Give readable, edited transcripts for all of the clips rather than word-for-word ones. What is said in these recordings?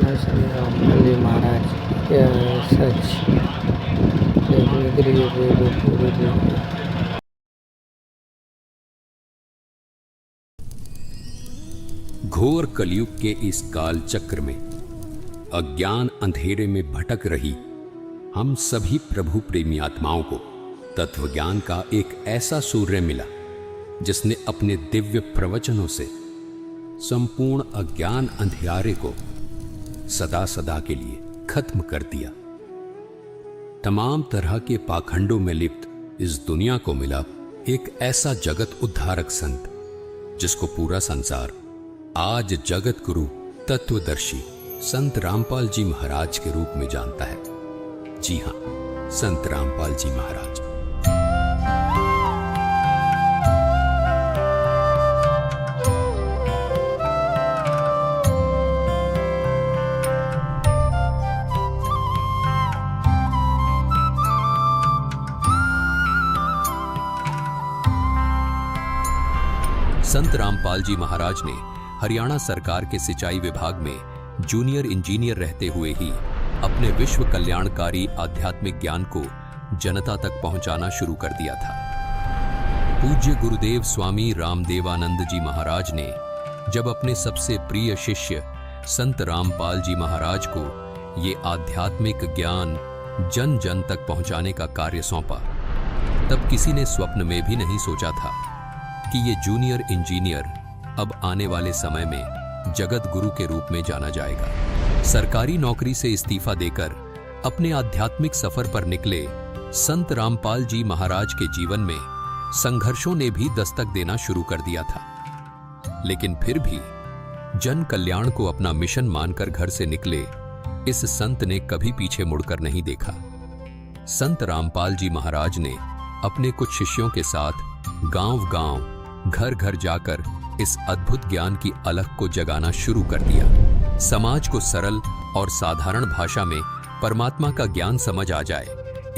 श्री रामपाल जी महाराज क्या सच वेद पूरे घोर कलयुग के इस काल चक्र में अज्ञान अंधेरे में भटक रही हम सभी प्रभु प्रेमी आत्माओं को तत्व ज्ञान का एक ऐसा सूर्य मिला जिसने अपने दिव्य प्रवचनों से संपूर्ण अज्ञान अंधियारे को सदा सदा के लिए खत्म कर दिया। तमाम तरह के पाखंडों में लिप्त इस दुनिया को मिला एक ऐसा जगत उद्धारक संत जिसको पूरा संसार आज जगत गुरु तत्वदर्शी संत रामपाल जी महाराज के रूप में जानता है। जी हां, संत रामपाल जी महाराज। संत रामपाल जी महाराज ने हरियाणा सरकार के सिंचाई विभाग में जूनियर इंजीनियर रहते हुए ही अपने विश्व कल्याणकारी आध्यात्मिक ज्ञान को जनता तक पहुंचाना शुरू कर दिया था। पूज्य गुरुदेव स्वामी रामदेवानंद जी महाराज ने जब अपने सबसे प्रिय शिष्य संत रामपाल जी महाराज को ये आध्यात्मिक ज्ञान जन जन तक पहुंचाने का कार्य सौंपा, तब किसी ने स्वप्न में भी नहीं सोचा था कि ये जूनियर इंजीनियर अब आने वाले समय में जगत गुरु के रूप में जाना जाएगा। सरकारी नौकरी से इस्तीफा देकर अपने आध्यात्मिक सफर पर निकले संत रामपाल जी महाराज के जीवन में संघर्षों ने भी दस्तक देना शुरू कर दिया था, लेकिन फिर भी जन कल्याण को अपना मिशन मानकर घर से निकले इस संत ने कभी पीछे मुड़कर नहीं देखा। संत रामपाल जी महाराज ने अपने कुछ शिष्यों के साथ गांव-गांव, घर-घर जाकर इस अद्भुत ज्ञान की अलख को जगाना शुरू कर दिया। समाज को सरल और साधारण भाषा में परमात्मा का ज्ञान समझ आ जाए,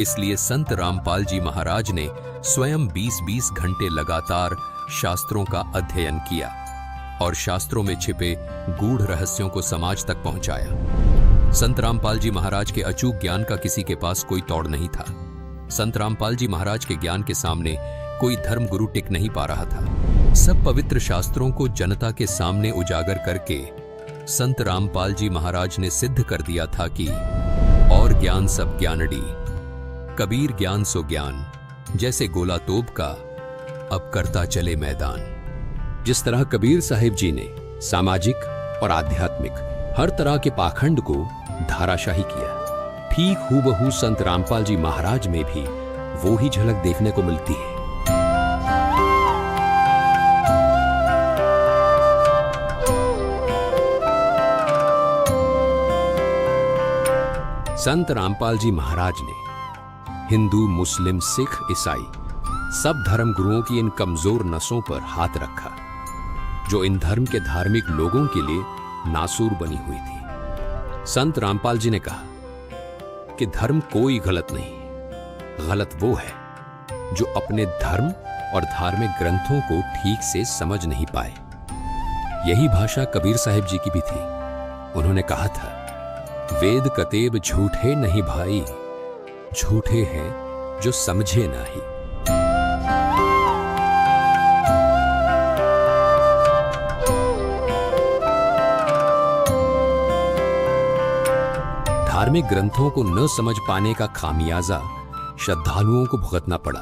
इसलिए संत रामपाल जी महाराज ने स्वयं 20-20 घंटे लगातार शास्त्रों का अध्ययन किया और शास्त्रों में छिपे गूढ़ रहस्यों को समाज तक पहुंचाया। संत रामपाल जी महाराज के अचूक ज्ञान का किसी के पास कोई तोड़ नहीं था। संत रामपाल जी महाराज के ज्ञान के सामने कोई धर्म गुरु टिक नहीं पा रहा था। सब पवित्र शास्त्रों को जनता के सामने उजागर करके संत रामपाल जी महाराज ने सिद्ध कर दिया था कि और ज्ञान सब ज्ञानड़ी, कबीर ज्ञान सो ज्ञान, जैसे गोला तोप का अब करता चले मैदान। जिस तरह कबीर साहिब जी ने सामाजिक और आध्यात्मिक हर तरह के पाखंड को धाराशाही किया, ठीक हूबहू संत रामपाल जी महाराज में भी वो ही झलक देखने को मिलती है। संत रामपाल जी महाराज ने हिंदू, मुस्लिम, सिख, ईसाई सब धर्म गुरुओं की इन कमजोर नसों पर हाथ रखा जो इन धर्म के धार्मिक लोगों के लिए नासूर बनी हुई थी। संत रामपाल जी ने कहा कि धर्म कोई गलत नहीं, गलत वो है जो अपने धर्म और धार्मिक ग्रंथों को ठीक से समझ नहीं पाए। यही भाषा कबीर साहिब जी की भी थी। उन्होंने कहा था, वेद कतेब झूठे नहीं भाई, झूठे हैं जो समझे नहीं। धार्मिक ग्रंथों को न समझ पाने का खामियाजा श्रद्धालुओं को भुगतना पड़ा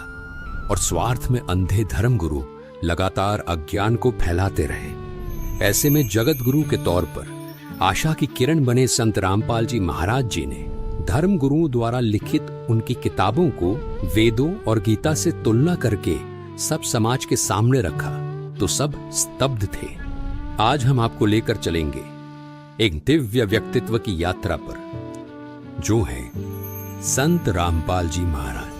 और स्वार्थ में अंधे धर्म गुरु लगातार अज्ञान को फैलाते रहे। ऐसे में जगत गुरु के तौर पर आशा की किरण बने संत रामपाल जी महाराज जी ने धर्म गुरुओं द्वारा लिखित उनकी किताबों को वेदों और गीता से तुलना करके सब समाज के सामने रखा तो सब स्तब्ध थे। आज हम आपको लेकर चलेंगे एक दिव्य व्यक्तित्व की यात्रा पर, जो है संत रामपाल जी महाराज।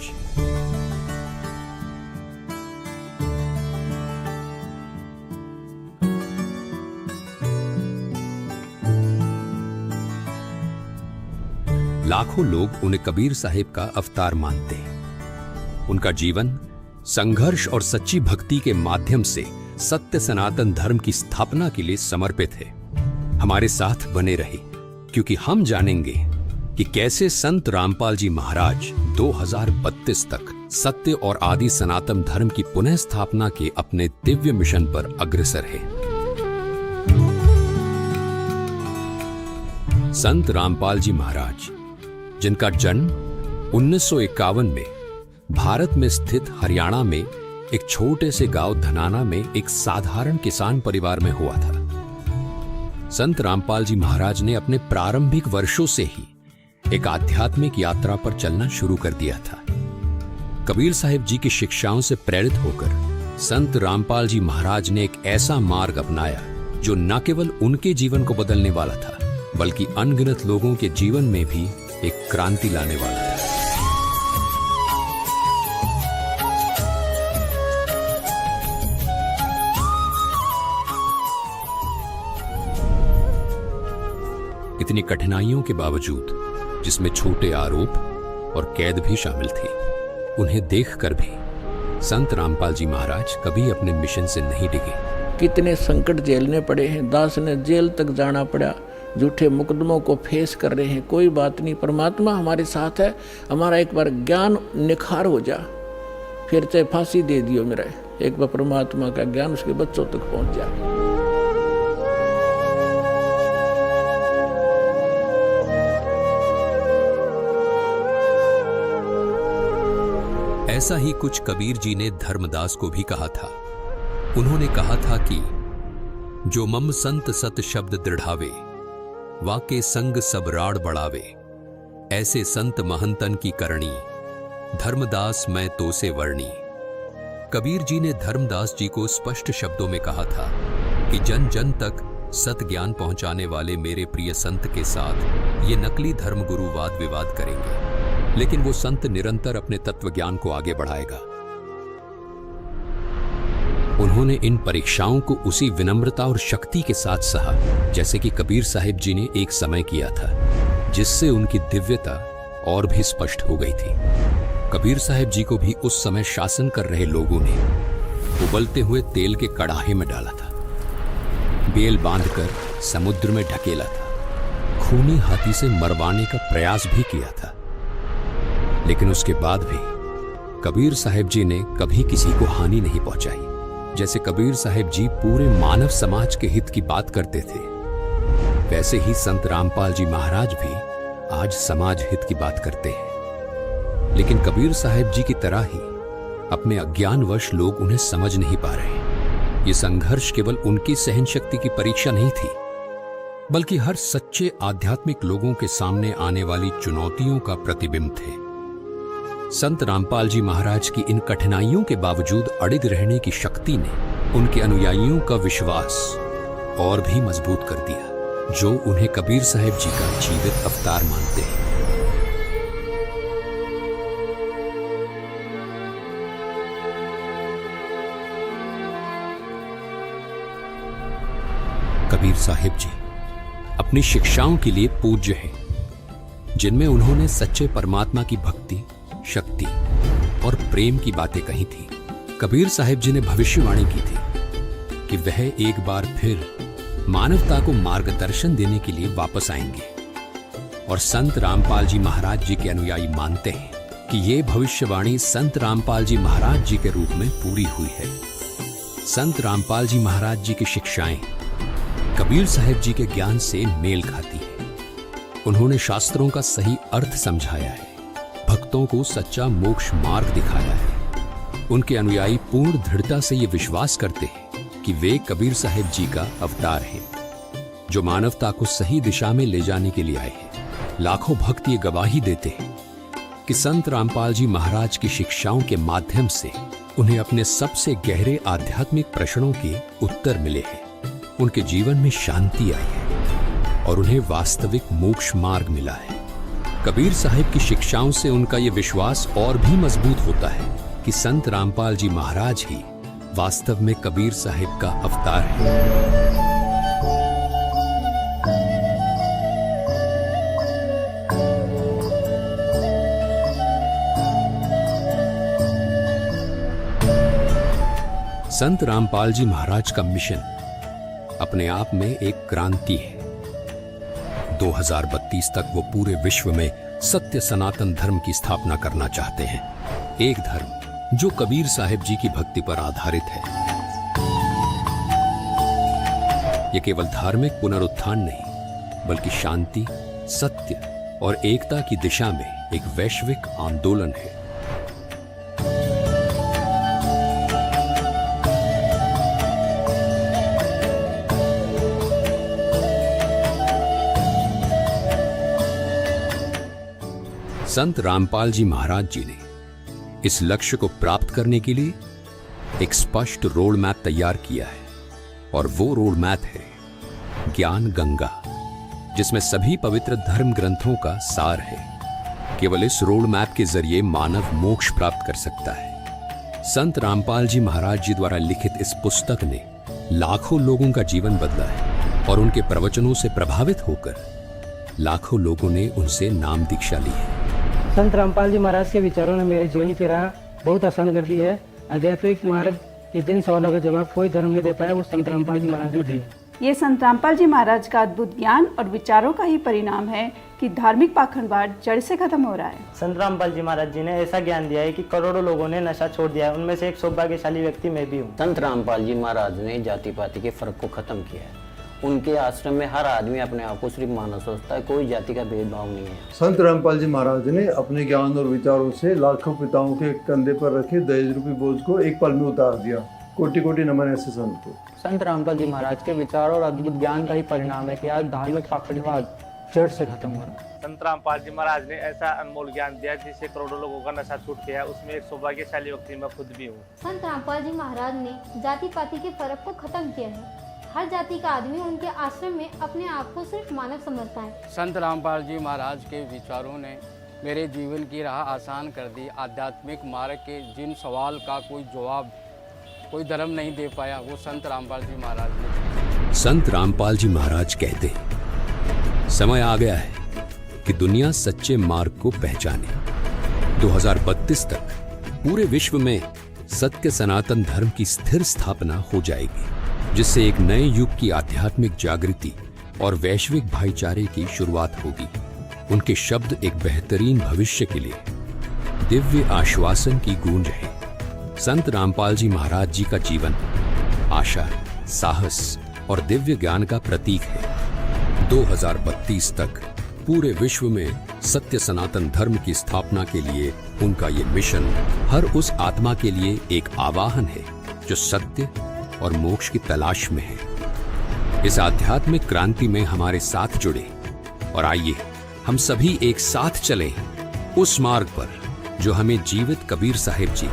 लाखों लोग उन्हें कबीर साहिब का अवतार मानते हैं। उनका जीवन संघर्ष और सच्ची भक्ति के माध्यम से सत्य सनातन धर्म की स्थापना के लिए समर्पित है। हमारे साथ बने रहे क्योंकि हम जानेंगे कि कैसे संत रामपाल जी महाराज 2032 तक सत्य और आदि सनातन धर्म की पुनः स्थापना के अपने दिव्य मिशन पर अग्रसर है। संत रामपाल जी महाराज, जिनका जन्म 1951 में भारत में स्थित हरियाणा में एक छोटे से गांव धनाना में एक साधारण किसान परिवार में हुआ था। संत रामपाल जी महाराज ने अपने प्रारंभिक वर्षों से ही एक आध्यात्मिक यात्रा पर चलना शुरू कर दिया था। कबीर साहिब जी की शिक्षाओं से प्रेरित होकर संत रामपाल जी महाराज ने एक ऐसा मार्ग अपनाया जो न केवल उनके जीवन को बदलने वाला था, बल्कि अनगिनत लोगों के जीवन में भी एक क्रांति लाने वाला था। इतनी कठिनाइयों के बावजूद, जिसमें छोटे आरोप और कैद भी शामिल थी, उन्हें देखकर भी संत रामपाल जी महाराज कभी अपने मिशन से नहीं डिगे। कितने संकट झेलने पड़े हैं, दास ने जेल तक जाना पड़ा, झूठे मुकदमों को फेस कर रहे हैं, कोई बात नहीं, परमात्मा हमारे साथ है। हमारा एक बार ज्ञान निखार हो जा, फिर चाहे फांसी दे दियो मेरा, एक बार परमात्मा का ज्ञान उसके बच्चों तक पहुंच जाए। ऐसा ही कुछ कबीर जी ने धर्मदास को भी कहा था। उन्होंने कहा था कि जो मम संत सत शब्द दृढ़ावे, वाके संग सब राड़ बढ़ावे, ऐसे संत महंतन की करणी, धर्मदास मैं तो से वर्णी। कबीर जी ने धर्मदास जी को स्पष्ट शब्दों में कहा था कि जन जन तक सत ज्ञान पहुंचाने वाले मेरे प्रिय संत के साथ ये नकली धर्मगुरु वाद विवाद करेंगे, लेकिन वो संत निरंतर अपने तत्व ज्ञान को आगे बढ़ाएगा। उन्होंने इन परीक्षाओं को उसी विनम्रता और शक्ति के साथ सहा जैसे कि कबीर साहिब जी ने एक समय किया था, जिससे उनकी दिव्यता और भी स्पष्ट हो गई थी। कबीर साहिब जी को भी उस समय शासन कर रहे लोगों ने उबलते हुए तेल के कड़ाहे में डाला था, बेल बांधकर समुद्र में ढकेला था, खूनी हाथी से मरवाने का प्रयास भी किया था। लेकिन उसके बाद भी कबीर साहिब जी ने कभी किसी को हानि नहीं पहुंचाई। जैसे कबीर साहिब जी पूरे मानव समाज के हित की बात करते थे, वैसे ही संत रामपाल जी महाराज भी आज समाज हित की बात करते हैं। लेकिन कबीर साहिब जी की तरह ही अपने अज्ञानवश लोग उन्हें समझ नहीं पा रहे। ये संघर्ष केवल उनकी सहन शक्ति की परीक्षा नहीं थी, बल्कि हर सच्चे आध्यात्मिक लोगों के सामने आने वाली चुनौतियों का प्रतिबिंब थे। संत रामपाल जी महाराज की इन कठिनाइयों के बावजूद अड़िग रहने की शक्ति ने उनके अनुयायियों का विश्वास और भी मजबूत कर दिया, जो उन्हें कबीर साहिब जी का जीवित अवतार मानते हैं। कबीर साहिब जी अपनी शिक्षाओं के लिए पूज्य हैं, जिनमें उन्होंने सच्चे परमात्मा की भक्ति, शक्ति और प्रेम की बातें कही थी। कबीर साहिब जी ने भविष्यवाणी की थी कि वह एक बार फिर मानवता को मार्गदर्शन देने के लिए वापस आएंगे, और संत रामपाल जी महाराज जी के अनुयायी मानते हैं कि ये भविष्यवाणी संत रामपाल जी महाराज जी के रूप में पूरी हुई है। संत रामपाल जी महाराज जी की शिक्षाएं कबीर साहिब जी के ज्ञान से मेल खाती है। उन्होंने शास्त्रों का सही अर्थ समझाया है, भक्तों को सच्चा मोक्ष मार्ग दिखाया है। उनके अनुयायी पूर्ण दृढ़ता से ये विश्वास करते हैं कि वे कबीर साहिब जी का अवतार हैं, जो मानवता को सही दिशा में ले जाने के लिए आए हैं। लाखों भक्त ये गवाही देते हैं कि संत रामपाल जी महाराज की शिक्षाओं के माध्यम से उन्हें अपने सबसे गहरे आध्यात्मिक प्रश्नों के उत्तर मिले हैं। उनके जीवन में शांति आई है और उन्हें वास्तविक मोक्ष मार्ग मिला है। कबीर साहिब की शिक्षाओं से उनका यह विश्वास और भी मजबूत होता है कि संत रामपाल जी महाराज ही वास्तव में कबीर साहिब का अवतार है। संत रामपाल जी महाराज का मिशन अपने आप में एक क्रांति है। 2032 तक वो पूरे विश्व में सत्य सनातन धर्म की स्थापना करना चाहते हैं। एक धर्म जो कबीर साहिब जी की भक्ति पर आधारित है। ये केवल धार्मिक पुनरुत्थान नहीं, बल्कि शांति, सत्य और एकता की दिशा में एक वैश्विक आंदोलन है। संत रामपाल जी महाराज जी ने इस लक्ष्य को प्राप्त करने के लिए एक स्पष्ट रोड मैप तैयार किया है, और वो रोड मैप है ज्ञान गंगा, जिसमें सभी पवित्र धर्म ग्रंथों का सार है। केवल इस रोड मैप के जरिए मानव मोक्ष प्राप्त कर सकता है। संत रामपाल जी महाराज जी द्वारा लिखित इस पुस्तक ने लाखों लोगों का जीवन बदला है, और उनके प्रवचनों से प्रभावित होकर लाखों लोगों ने उनसे नाम दीक्षा ली है। संत रामपाल जी महाराज के विचारों ने मेरे जीवन की राह बहुत आसान कर दी है। आध्यात्मिक मार्ग के जिन सवालों का जवाब कोई धर्म नहीं दे पाया, वो संत रामपाल जी महाराज ने दिए। ये संत रामपाल जी महाराज का अद्भुत ज्ञान और विचारों का ही परिणाम है कि धार्मिक पाखंडवाद जड़ से खत्म हो रहा है। संत रामपाल जी महाराज जी ने ऐसा ज्ञान दिया है कि करोड़ों लोगों ने नशा छोड़ दिया है। उनमें से एक सौभाग्यशाली व्यक्ति मैं भी हूँ। संत रामपाल जी महाराज ने जाति पाति के फर्क को खत्म किया है। उनके आश्रम में हर आदमी अपने आप को सिर्फ मानव सोचता है, कोई जाति का भेदभाव नहीं है। संत रामपाल जी महाराज ने अपने ज्ञान और विचारों से लाखों पिताओं के कंधे पर रखे दहेज रूपी बोझ को एक पल में उतार दिया। कोटि कोटि नमन ऐसे संत को। संत रामपाल जी महाराज के विचारों और अद्भुत ज्ञान का ही परिणाम है कि आज धार्मिक पाखंडवाद जड़ से खत्म हो रहा है। संत रामपाल जी महाराज ने ऐसा अनमोल ज्ञान दिया जिससे करोड़ों लोगों का नशा छूट गया है। उसमें एक सौभाग्यशाली व्यक्ति मैं खुद भी हूँ। संत रामपाल जी महाराज ने जाति पाति के फर्क को खत्म किया है। हर जाति का आदमी उनके आश्रम में अपने आप को सिर्फ मानव समझता है। संत रामपाल जी महाराज के विचारों ने मेरे जीवन की राह आसान कर दी। आध्यात्मिक मार्ग के जिन सवाल का कोई जवाब कोई धर्म नहीं दे पाया, वो संत रामपाल जी महाराज ने। संत रामपाल जी महाराज कहते हैं, समय आ गया है कि दुनिया सच्चे मार्ग को पहचाने। 2032 तक पूरे विश्व में सत्य सनातन धर्म की स्थिर स्थापना हो जाएगी, जिससे एक नए युग की आध्यात्मिक जागृति और वैश्विक भाईचारे की शुरुआत होगी। उनके शब्द एक बेहतरीन भविष्य के लिए दिव्य आश्वासन की गूंज है। संत रामपाल जी महाराज जी का जीवन आशा, साहस और दिव्य ज्ञान का प्रतीक है। 2032 तक पूरे विश्व में सत्य सनातन धर्म की स्थापना के लिए उनका ये मिशन हर उस आत्मा के लिए एक आवाहन है जो सत्य और मोक्ष की तलाश में है। इस आध्यात्मिक क्रांति में हमारे साथ जुड़े और आइए हम सभी एक साथ चलें उस मार्ग पर जो हमें जीवित कबीर साहिब जी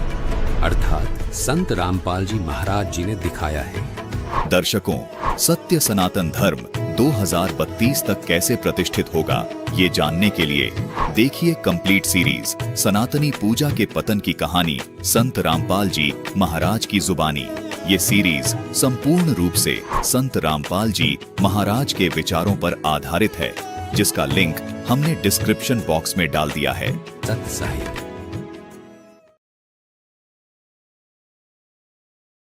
अर्थात संत रामपाल जी महाराज जी ने दिखाया है। दर्शकों, सत्य सनातन धर्म 2032 तक कैसे प्रतिष्ठित होगा, ये जानने के लिए देखिए कंप्लीट सीरीज सनातनी पूजा के पतन की कहानी संत रामपाल जी महाराज की जुबानी। ये सीरीज संपूर्ण रूप से संत रामपाल जी महाराज के विचारों पर आधारित है, जिसका लिंक हमने डिस्क्रिप्शन बॉक्स में डाल दिया है। सत्य साहिब